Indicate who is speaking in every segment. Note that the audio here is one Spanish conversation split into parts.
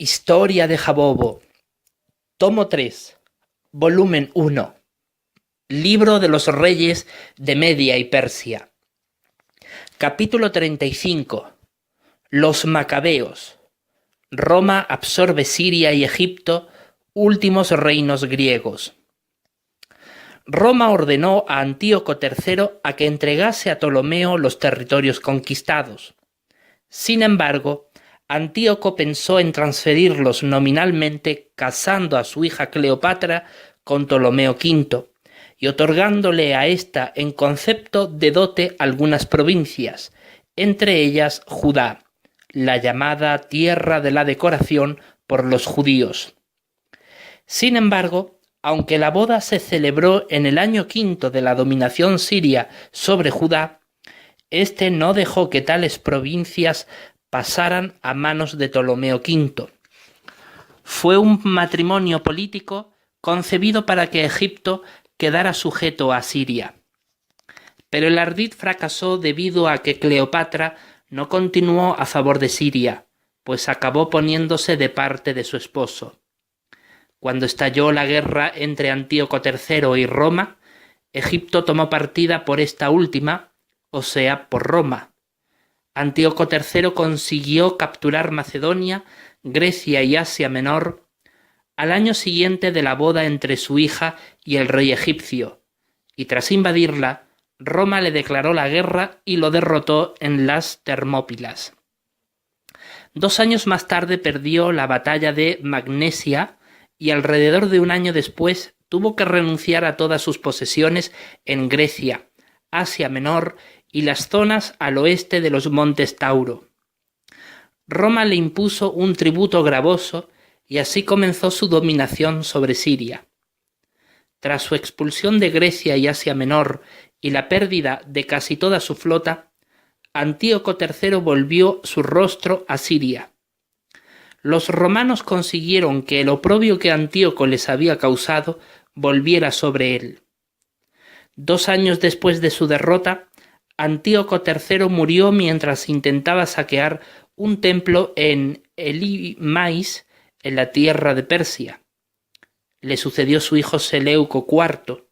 Speaker 1: Historia de Jabobo, tomo 3, volumen 1, Libro de los Reyes de Media y Persia. Capítulo 35. Los Macabeos. Roma absorbe Siria y Egipto, últimos reinos griegos. Roma ordenó a Antíoco III a que entregase a Ptolomeo los territorios conquistados. Sin embargo, Antíoco pensó en transferirlos nominalmente, casando a su hija Cleopatra con Ptolomeo V y otorgándole a ésta en concepto de dote algunas provincias, entre ellas Judá, la llamada Tierra de la Decoración por los judíos. Sin embargo, aunque la boda se celebró en el año V de la dominación siria sobre Judá, este no dejó que tales provincias pasaran a manos de Ptolomeo V. Fue un matrimonio político concebido para que Egipto quedara sujeto a Siria. Pero el ardid fracasó debido a que Cleopatra no continuó a favor de Siria, pues acabó poniéndose de parte de su esposo. Cuando estalló la guerra entre Antíoco III y Roma, Egipto tomó partida por esta última, o sea, por Roma. Antíoco III consiguió capturar Macedonia, Grecia y Asia Menor al año siguiente de la boda entre su hija y el rey egipcio, y tras invadirla, Roma le declaró la guerra y lo derrotó en las Termópilas. 2 años más tarde perdió la batalla de Magnesia y alrededor de un año después tuvo que renunciar a todas sus posesiones en Grecia, Asia Menor y las zonas al oeste de los montes Tauro. Roma le impuso un tributo gravoso y así comenzó su dominación sobre Siria. Tras su expulsión de Grecia y Asia Menor y la pérdida de casi toda su flota, Antíoco III volvió su rostro a Siria. Los romanos consiguieron que el oprobio que Antíoco les había causado volviera sobre él. 2 años después de su derrota, Antíoco III murió mientras intentaba saquear un templo en Elymais, en la tierra de Persia. Le sucedió su hijo Seleuco IV.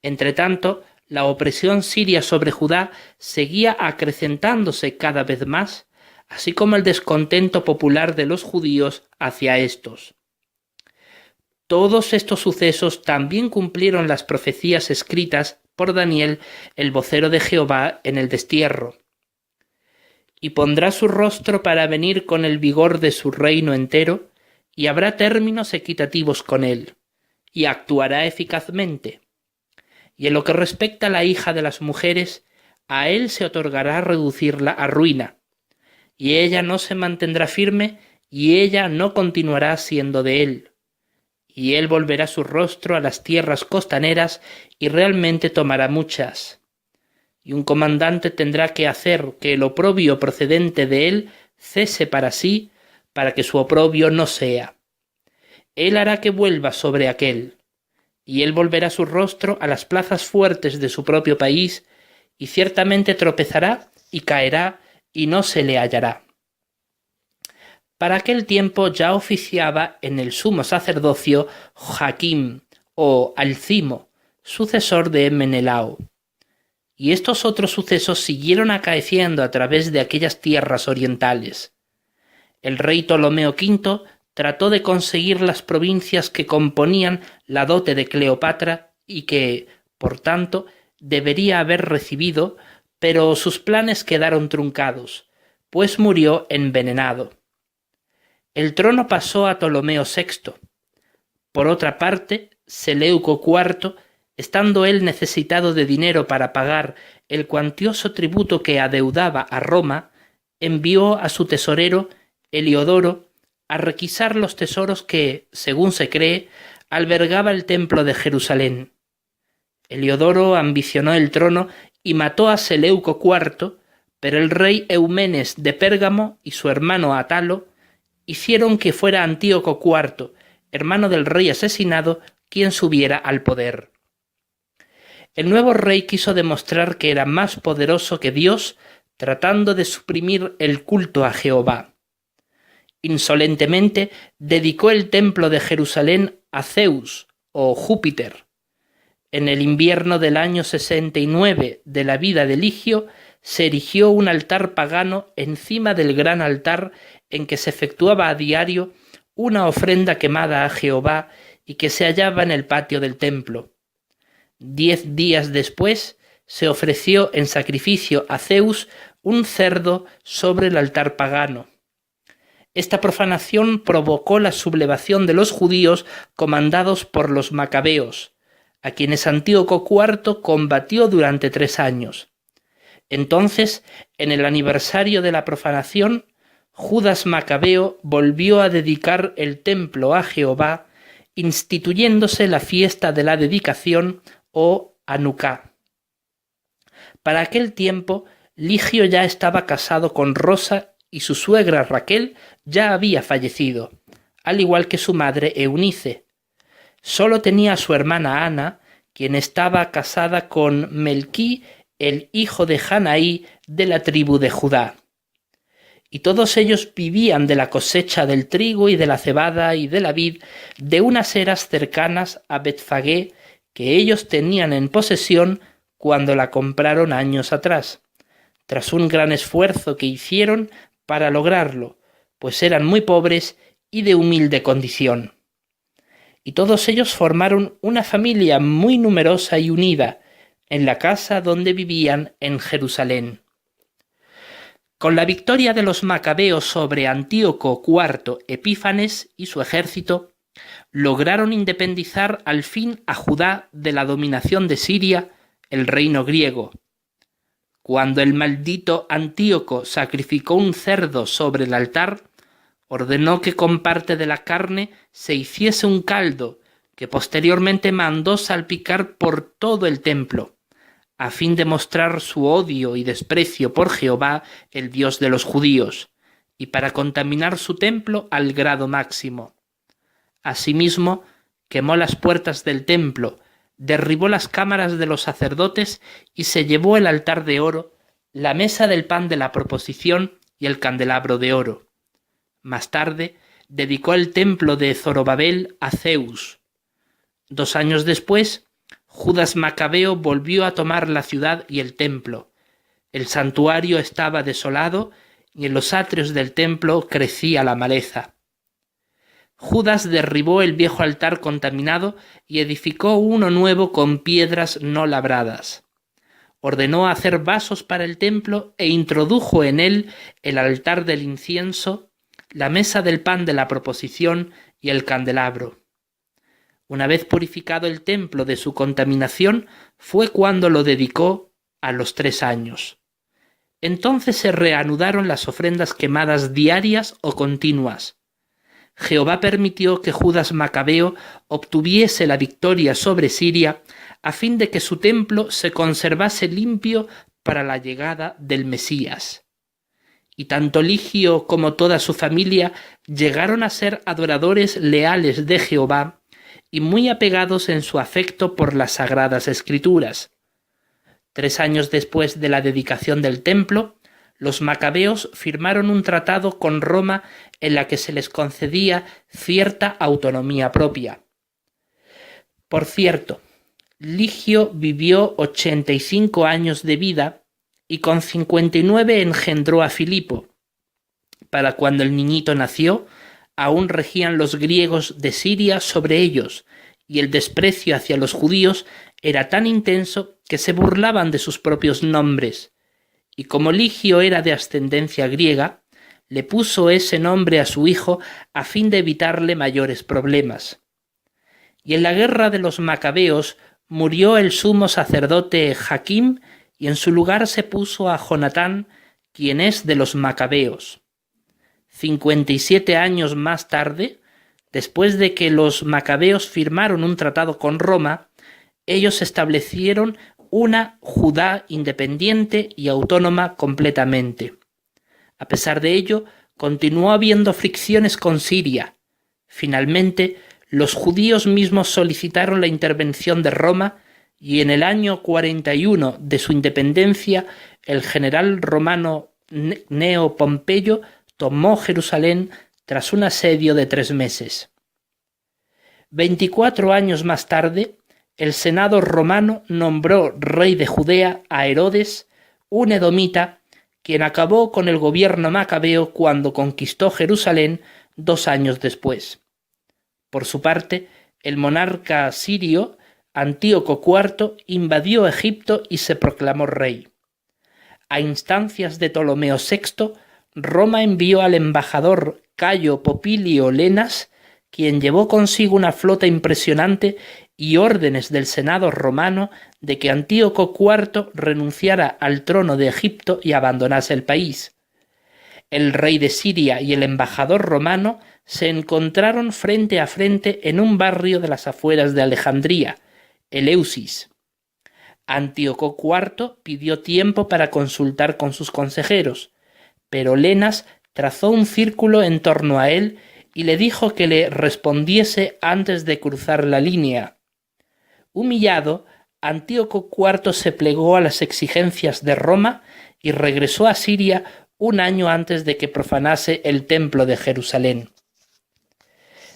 Speaker 1: Entretanto, la opresión siria sobre Judá seguía acrecentándose cada vez más, así como el descontento popular de los judíos hacia estos. Todos estos sucesos también cumplieron las profecías escritas por Daniel, el vocero de Jehová, en el destierro. Y pondrá su rostro para venir con el vigor de su reino entero, y habrá términos equitativos con él, y actuará eficazmente. Y en lo que respecta a la hija de las mujeres, a él se otorgará reducirla a ruina, y ella no se mantendrá firme, y ella no continuará siendo de él. Y él volverá su rostro a las tierras costaneras y realmente tomará muchas. Y un comandante tendrá que hacer que el oprobio procedente de él cese para sí, para que su oprobio no sea. Él hará que vuelva sobre aquel, y él volverá su rostro a las plazas fuertes de su propio país, y ciertamente tropezará y caerá, y no se le hallará. Para aquel tiempo ya oficiaba en el sumo sacerdocio Joaquim o Alcimo, sucesor de Menelao. Y estos otros sucesos siguieron acaeciendo a través de aquellas tierras orientales. El rey Ptolomeo V trató de conseguir las provincias que componían la dote de Cleopatra y que, por tanto, debería haber recibido, pero sus planes quedaron truncados, pues murió envenenado. El trono pasó a Ptolomeo VI. Por otra parte, Seleuco IV, estando él necesitado de dinero para pagar el cuantioso tributo que adeudaba a Roma, envió a su tesorero, Heliodoro, a requisar los tesoros que, según se cree, albergaba el templo de Jerusalén. Heliodoro ambicionó el trono y mató a Seleuco IV, pero el rey Eumenes de Pérgamo y su hermano Atalo hicieron que fuera Antíoco IV, hermano del rey asesinado, quien subiera al poder. El nuevo rey quiso demostrar que era más poderoso que Dios, tratando de suprimir el culto a Jehová. Insolentemente dedicó el templo de Jerusalén a Zeus o Júpiter. En el invierno del año 69 de la vida de Ligio se erigió un altar pagano encima del gran altar en que se efectuaba a diario una ofrenda quemada a Jehová y que se hallaba en el patio del templo. 10 días después se ofreció en sacrificio a Zeus un cerdo sobre el altar pagano. Esta profanación provocó la sublevación de los judíos comandados por los macabeos, a quienes Antíoco IV combatió durante 3 años. Entonces, en el aniversario de la profanación, Judas Macabeo volvió a dedicar el templo a Jehová, instituyéndose la fiesta de la dedicación o Hanukkah. Para aquel tiempo, Ligio ya estaba casado con Rosa y su suegra Raquel ya había fallecido, al igual que su madre Eunice. Solo tenía a su hermana Ana, quien estaba casada con Melquí, el hijo de Janaí de la tribu de Judá. Y todos ellos vivían de la cosecha del trigo y de la cebada y de la vid de unas eras cercanas a Betfagé que ellos tenían en posesión cuando la compraron años atrás, tras un gran esfuerzo que hicieron para lograrlo, pues eran muy pobres y de humilde condición. Y todos ellos formaron una familia muy numerosa y unida en la casa donde vivían en Jerusalén. Con la victoria de los macabeos sobre Antíoco IV Epífanes y su ejército, lograron independizar al fin a Judá de la dominación de Siria, el reino griego. Cuando el maldito Antíoco sacrificó un cerdo sobre el altar, ordenó que con parte de la carne se hiciese un caldo, que posteriormente mandó salpicar por todo el templo, a fin de mostrar su odio y desprecio por Jehová, el Dios de los judíos, y para contaminar su templo al grado máximo. Asimismo, quemó las puertas del templo, derribó las cámaras de los sacerdotes y se llevó el altar de oro, la mesa del pan de la proposición y el candelabro de oro. Más tarde, dedicó el templo de Zorobabel a Zeus. 2 años después, Judas Macabeo volvió a tomar la ciudad y el templo. El santuario estaba desolado y en los atrios del templo crecía la maleza. Judas derribó el viejo altar contaminado y edificó uno nuevo con piedras no labradas. Ordenó hacer vasos para el templo e introdujo en él el altar del incienso, la mesa del pan de la proposición y el candelabro. Una vez purificado el templo de su contaminación, fue cuando lo dedicó a los 3 años. Entonces se reanudaron las ofrendas quemadas diarias o continuas. Jehová permitió que Judas Macabeo obtuviese la victoria sobre Siria a fin de que su templo se conservase limpio para la llegada del Mesías. Y tanto Ligio como toda su familia llegaron a ser adoradores leales de Jehová y muy apegados en su afecto por las sagradas escrituras. 3 años después de la dedicación del templo, los macabeos firmaron un tratado con Roma en la que se les concedía cierta autonomía propia. Por cierto, Ligio vivió 85 años de vida y con 59 engendró a Filipo. Para cuando el niñito nació, aún regían los griegos de Siria sobre ellos, y el desprecio hacia los judíos era tan intenso que se burlaban de sus propios nombres. Y como Ligio era de ascendencia griega, le puso ese nombre a su hijo a fin de evitarle mayores problemas. Y en la guerra de los macabeos murió el sumo sacerdote Jaquim, y en su lugar se puso a Jonatán, quien es de los macabeos. 57 años más tarde, después de que los macabeos firmaron un tratado con Roma, ellos establecieron una Judá independiente y autónoma completamente. A pesar de ello, continuó habiendo fricciones con Siria. Finalmente, los judíos mismos solicitaron la intervención de Roma y en el año 41 de su independencia, el general romano Gneo Pompeyo tomó Jerusalén tras un asedio de 3 meses. 24 años más tarde, el Senado romano nombró rey de Judea a Herodes, un edomita, quien acabó con el gobierno macabeo cuando conquistó Jerusalén 2 años después. Por su parte, el monarca sirio, Antíoco IV, invadió Egipto y se proclamó rey. A instancias de Ptolomeo VI, Roma envió al embajador Cayo Popilio Lenas, quien llevó consigo una flota impresionante y órdenes del Senado romano de que Antíoco IV renunciara al trono de Egipto y abandonase el país. El rey de Siria y el embajador romano se encontraron frente a frente en un barrio de las afueras de Alejandría, Eleusis. Antíoco IV pidió tiempo para consultar con sus consejeros, pero Lenas trazó un círculo en torno a él y le dijo que le respondiese antes de cruzar la línea. Humillado, Antíoco IV se plegó a las exigencias de Roma y regresó a Siria un año antes de que profanase el templo de Jerusalén.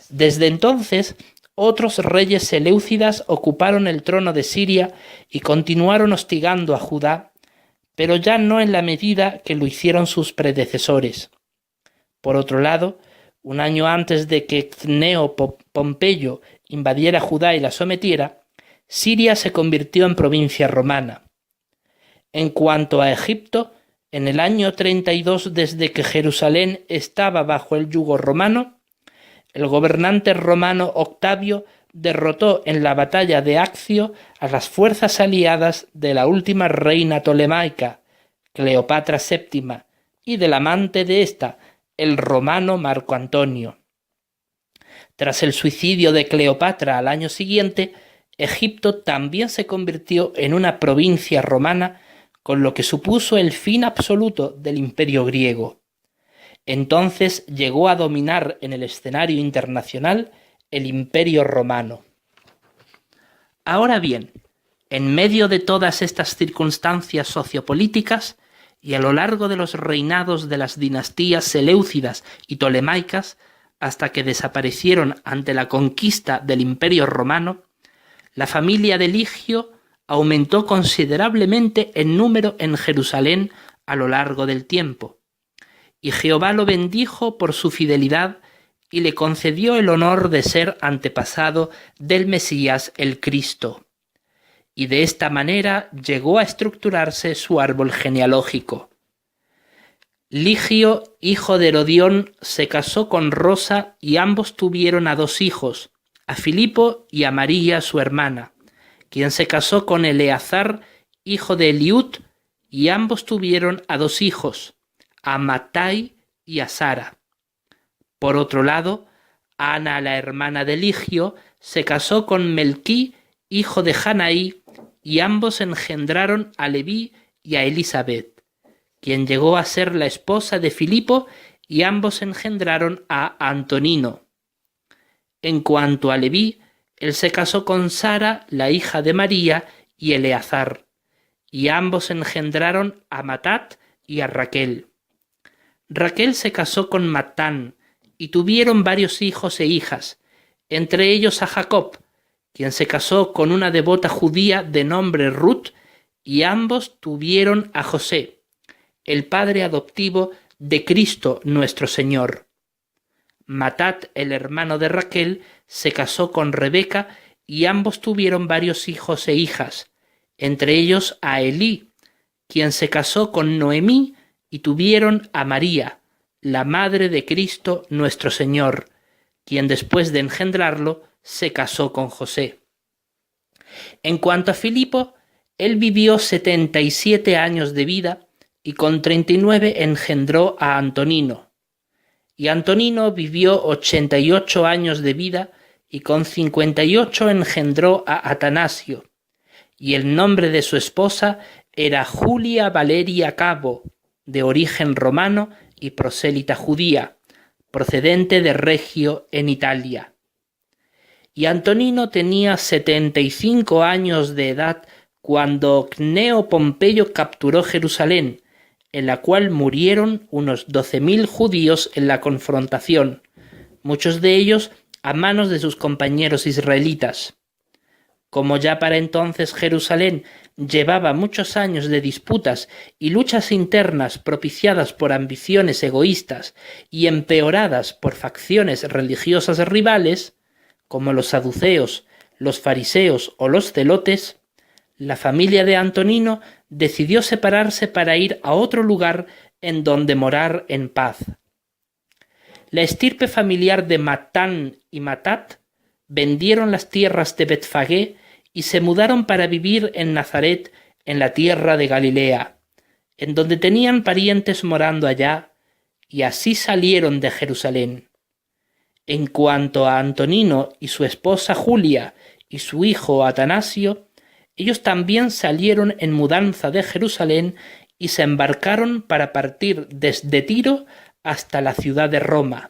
Speaker 1: Desde entonces, otros reyes seleucidas ocuparon el trono de Siria y continuaron hostigando a Judá, pero ya no en la medida que lo hicieron sus predecesores. Por otro lado, un año antes de que Cneo Pompeyo invadiera Judá y la sometiera, Siria se convirtió en provincia romana. En cuanto a Egipto, en el año 32 desde que Jerusalén estaba bajo el yugo romano, el gobernante romano Octavio derrotó en la batalla de Accio a las fuerzas aliadas de la última reina tolemaica, Cleopatra VII, y del amante de ésta, el romano Marco Antonio. Tras el suicidio de Cleopatra al año siguiente, Egipto también se convirtió en una provincia romana, con lo que supuso el fin absoluto del imperio griego. Entonces llegó a dominar en el escenario internacional el imperio romano. Ahora bien, en medio de todas estas circunstancias sociopolíticas y a lo largo de los reinados de las dinastías seleucidas y tolemaicas, hasta que desaparecieron ante la conquista del imperio romano, la familia de Ligio aumentó considerablemente en número en Jerusalén a lo largo del tiempo, y Jehová lo bendijo por su fidelidad y le concedió el honor de ser antepasado del Mesías el Cristo. Y de esta manera llegó a estructurarse su árbol genealógico. Ligio, hijo de Herodión, se casó con Rosa y ambos tuvieron a 2 hijos, a Filipo y a María su hermana, quien se casó con Eleazar, hijo de Eliud, y ambos tuvieron a 2 hijos, a Matai y a Sara. Por otro lado, Ana, la hermana de Ligio, se casó con Melquí, hijo de Janaí, y ambos engendraron a Leví y a Elisabet, quien llegó a ser la esposa de Filipo, y ambos engendraron a Antonino. En cuanto a Leví, él se casó con Sara, la hija de María, y Eleazar, y ambos engendraron a Matat y a Raquel. Raquel se casó con Matán, y tuvieron varios hijos e hijas, entre ellos a Jacob, quien se casó con una devota judía de nombre Ruth, y ambos tuvieron a José, el padre adoptivo de Cristo nuestro Señor. Matat, el hermano de Raquel, se casó con Rebeca, y ambos tuvieron varios hijos e hijas, entre ellos a Elí, quien se casó con Noemí, y tuvieron a María, la madre de Cristo nuestro Señor, quien después de engendrarlo se casó con José. En cuanto a Filipo, él vivió 77 años de vida y con 39 engendró a Antonino. Y Antonino vivió 88 años de vida y con 58 engendró a Atanasio. Y el nombre de su esposa era Julia Valeria Cabo, de origen romano y prosélita judía, procedente de Regio en Italia. Y Antonino tenía 75 años de edad cuando Cneo Pompeyo capturó Jerusalén, en la cual murieron unos 12.000 judíos en la confrontación, muchos de ellos a manos de sus compañeros israelitas. Como ya para entonces Jerusalén llevaba muchos años de disputas y luchas internas propiciadas por ambiciones egoístas y empeoradas por facciones religiosas rivales, como los saduceos, los fariseos o los celotes, la familia de Antonino decidió separarse para ir a otro lugar en donde morar en paz. La estirpe familiar de Matán y Matat vendieron las tierras de Betfagé y se mudaron para vivir en Nazaret, en la tierra de Galilea, en donde tenían parientes morando allá, y así salieron de Jerusalén. En cuanto a Antonino y su esposa Julia y su hijo Atanasio, ellos también salieron en mudanza de Jerusalén y se embarcaron para partir desde Tiro hasta la ciudad de Roma.